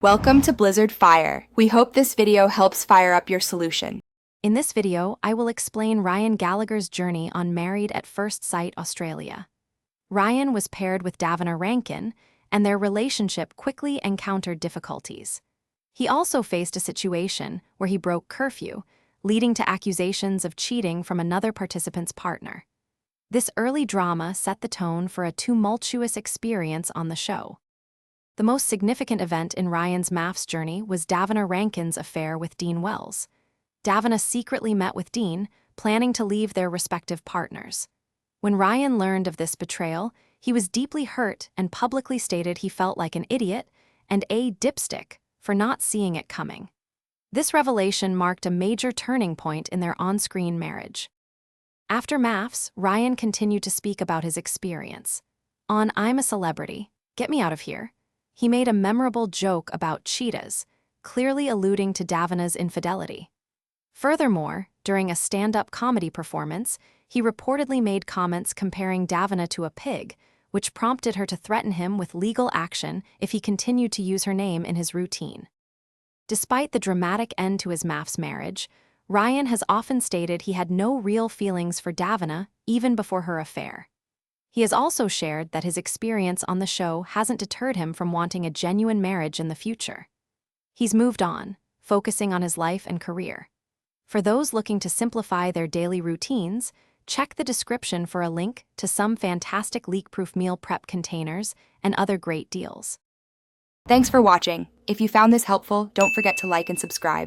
Welcome to Blizzard Fire. We hope this video helps fire up your solution. In this video, I will explain Ryan Gallagher's journey on Married at First Sight Australia. Ryan was paired with Davina Rankin, and their relationship quickly encountered difficulties. He also faced a situation where he broke curfew, leading to accusations of cheating from another participant's partner. This early drama set the tone for a tumultuous experience on the show. The most significant event in Ryan's MAFS journey was Davina Rankin's affair with Dean Wells. Davina secretly met with Dean, planning to leave their respective partners. When Ryan learned of this betrayal, he was deeply hurt and publicly stated he felt like an idiot and a dipstick for not seeing it coming. This revelation marked a major turning point in their on-screen marriage. After MAFS, Ryan continued to speak about his experience. On I'm a Celebrity, Get Me Out of Here, he made a memorable joke about cheetahs, clearly alluding to Davina's infidelity. Furthermore, during a stand-up comedy performance, he reportedly made comments comparing Davina to a pig, which prompted her to threaten him with legal action if he continued to use her name in his routine. Despite the dramatic end to his MAFS marriage, Ryan has often stated he had no real feelings for Davina even before her affair. He has also shared that his experience on the show hasn't deterred him from wanting a genuine marriage in the future. He's moved on, focusing on his life and career. For those looking to simplify their daily routines, check the description for a link to some fantastic leak-proof meal prep containers and other great deals. Thanks for watching. If you found this helpful, don't forget to like and subscribe.